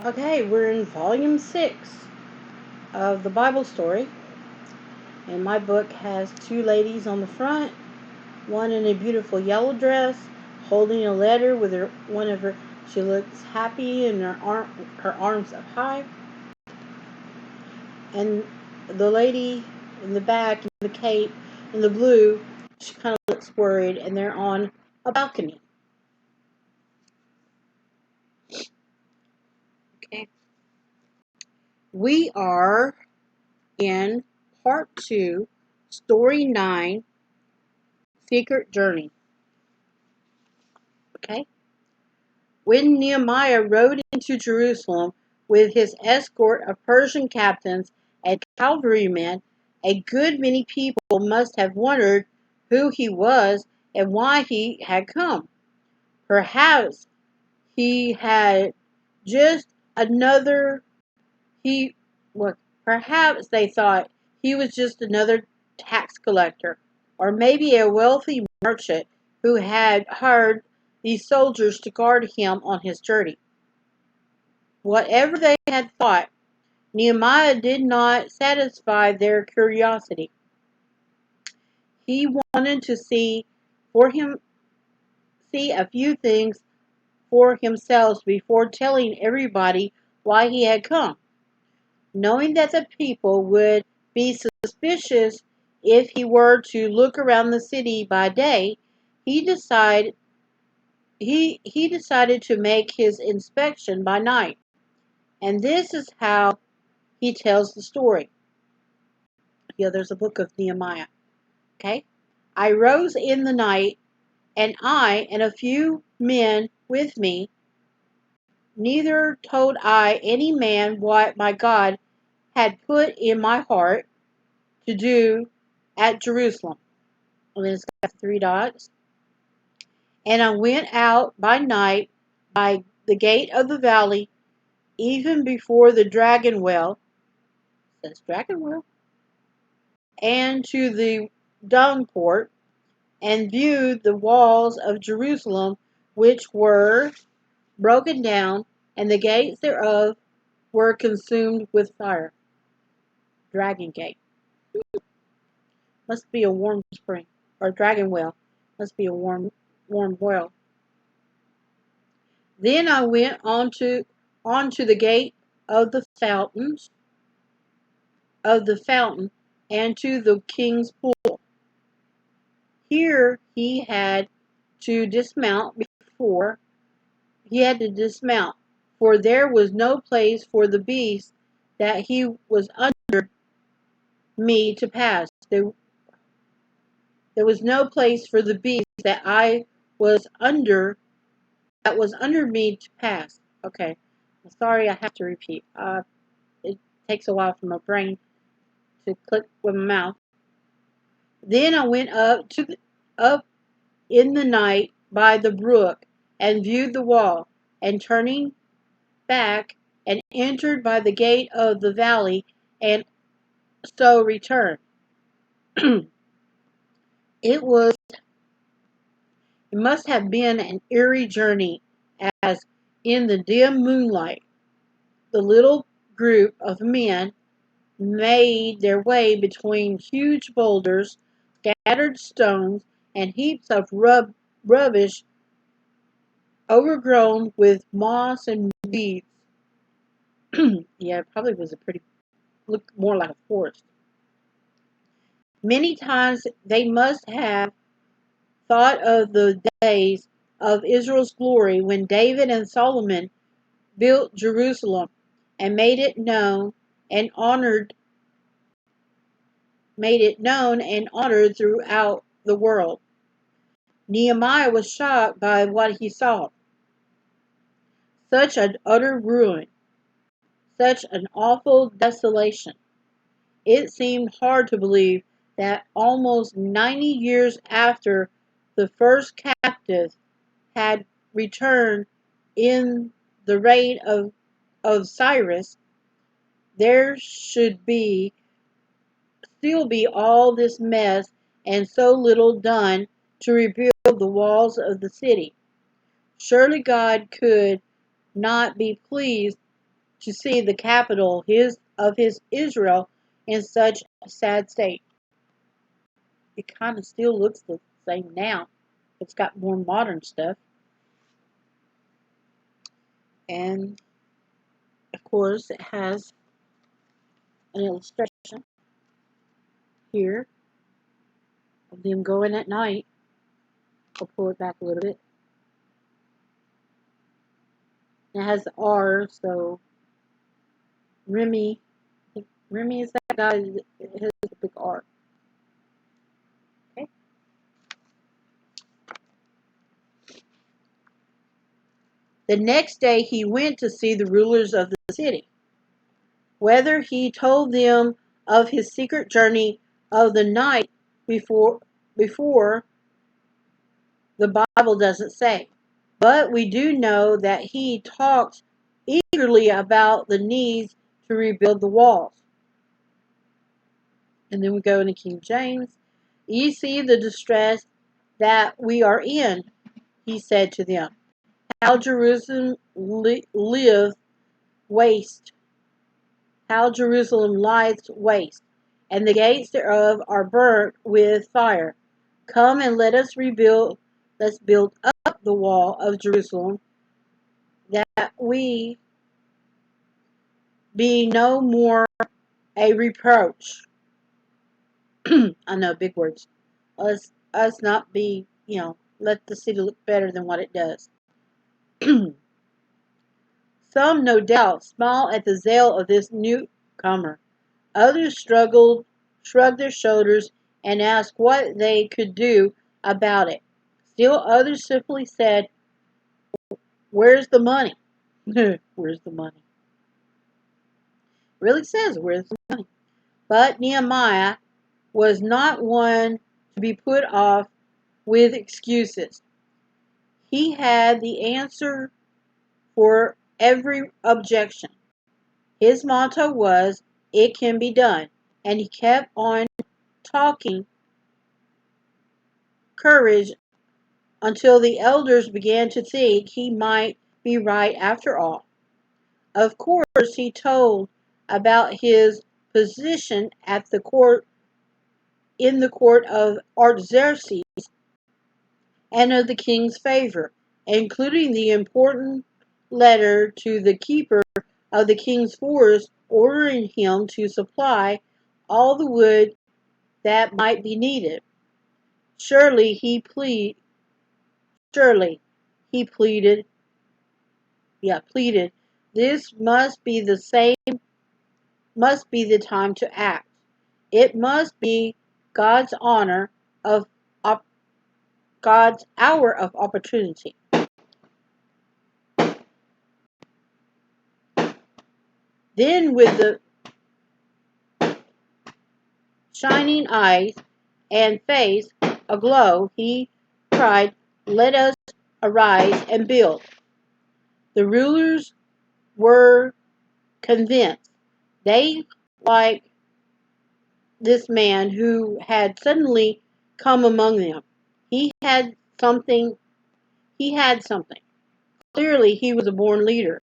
Okay, we're in volume 6 of the Bible story, and my book has two ladies on the front, one in a beautiful yellow dress, holding a letter with her. She looks happy and her arms up high, and the lady in the back in the cape in the blue, she kind of looks worried, and they're on a balcony. Okay, we are in part 2, story 9, secret journey. Okay. When Nehemiah rode into Jerusalem with his escort of Persian captains and cavalrymen, a good many people must have wondered who he was and why he had come. Perhaps he had just another he well, perhaps they thought he was just another tax collector, or maybe a wealthy merchant who had hired these soldiers to guard him on his journey. Whatever they had thought, Nehemiah did not satisfy their curiosity. He wanted to see a few things for himself before telling everybody why he had come. Knowing that the people would be suspicious if he were to look around the city by day, he decided he decided to make his inspection by night. And this is how he tells the story. Yeah, there's a book of Nehemiah. Okay? I rose in the night, and I and a few men with me, neither told I any man what my God had put in my heart to do at Jerusalem. And then it's got three dots. And I went out by night by the gate of the valley, even before the dragon well, says dragon well, and to the dung port, and viewed the walls of Jerusalem, which were broken down, and the gates thereof were consumed with fire. Dragon gate. Must be a warm spring. Or dragon well. Must be a warm well. Then I went on to the gate of the fountain, and to the king's pool. Here before he had to dismount, for there was no place for the beast that he was under me to pass. There was no place for the beast was under that was under me to pass. Okay. Sorry, I have to repeat. It takes a while for my brain to click with my mouth. Then I went up in the night by the brook and viewed the wall, and turning back and entered by the gate of the valley, and so returned. it was it must have been an eerie journey, as in the dim moonlight the little group of men made their way between huge boulders, scattered stones, and heaps of rubbish overgrown with moss and weeds. Yeah, it probably was looked more like a forest. Many times they must have thought of the days of Israel's glory when David and Solomon built Jerusalem and and honored made it known and honored throughout the world. Nehemiah was shocked by what he saw. Such an utter ruin, such an awful desolation. It seemed hard to believe that almost 90 years after the first captives had returned in the reign of Cyrus, there should still be all this mess and so little done to rebuild the walls of the city. Surely God could not be pleased to see the capital of his Israel in such a sad state. It kind of still looks the same now. It's got more modern stuff. And of course, it has an illustration here of them going at night. I'll pull it back a little bit. It has the R, so Remy. I think Remy is that guy. It has a big R. Okay. The next day he went to see the rulers of the city. Whether he told them of his secret journey of the night before the Bible doesn't say. But we do know that he talked eagerly about the needs to rebuild the walls. And then we go into King James. Ye see the distress that we are in, he said to them. How Jerusalem lieth waste, how Jerusalem lieth waste, and the gates thereof are burnt with fire. Come and let's build up the wall of Jerusalem, that we be no more a reproach. I know, big words. Us not be, let the city look better than what it does. Some, no doubt, smile at the zeal of this newcomer. Others shrugged their shoulders, and asked what they could do about it. Still others simply said, where's the money? Where's the money? Really says, where's the money? But Nehemiah was not one to be put off with excuses. He had the answer for every objection. His motto was, it can be done. And he kept on talking courage until the elders began to think he might be right after all. Of course, he told about his position at the court in the court of Artaxerxes and of the king's favor, including the important letter to the keeper of the king's forest ordering him to supply all the wood that might be needed. Surely he pleaded, this must be the time to act. It must be God's honor of God's hour of opportunity. Then with the shining eyes and face aglow, he cried, let us arise and build. The rulers were convinced. They liked this man who had suddenly come among them. He had something. He had something. Clearly, he was a born leader.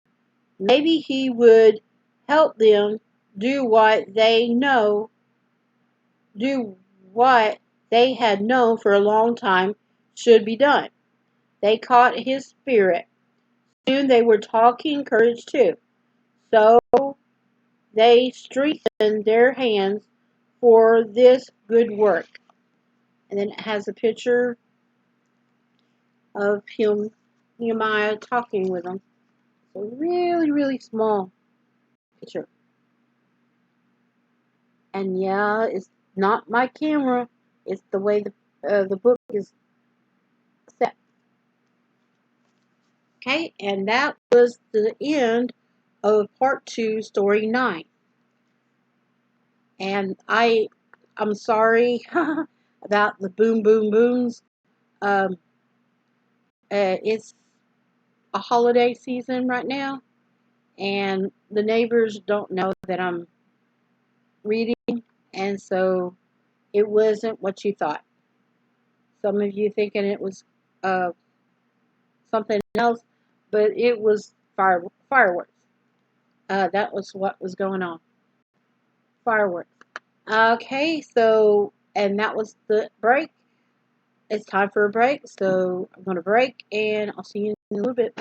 Maybe he would help them do what they had known for a long time should be done. They caught his spirit. Soon they were talking courage too. So they strengthened their hands for this good work. And then it has a picture of him, Nehemiah, talking with them. A really, really small picture. And yeah, it's not my camera. It's the way the book is set. Okay, and that was the end of part 2, story 9. And I'm sorry about the boom, boom, booms. It's a holiday season right now, and the neighbors don't know that I'm reading, and so it wasn't what you thought. Some of you thinking it was something else, but it was fireworks. That was what was going on. Fireworks. Okay, so, and that was the break. It's time for a break, so I'm going to break, and I'll see you in a little bit.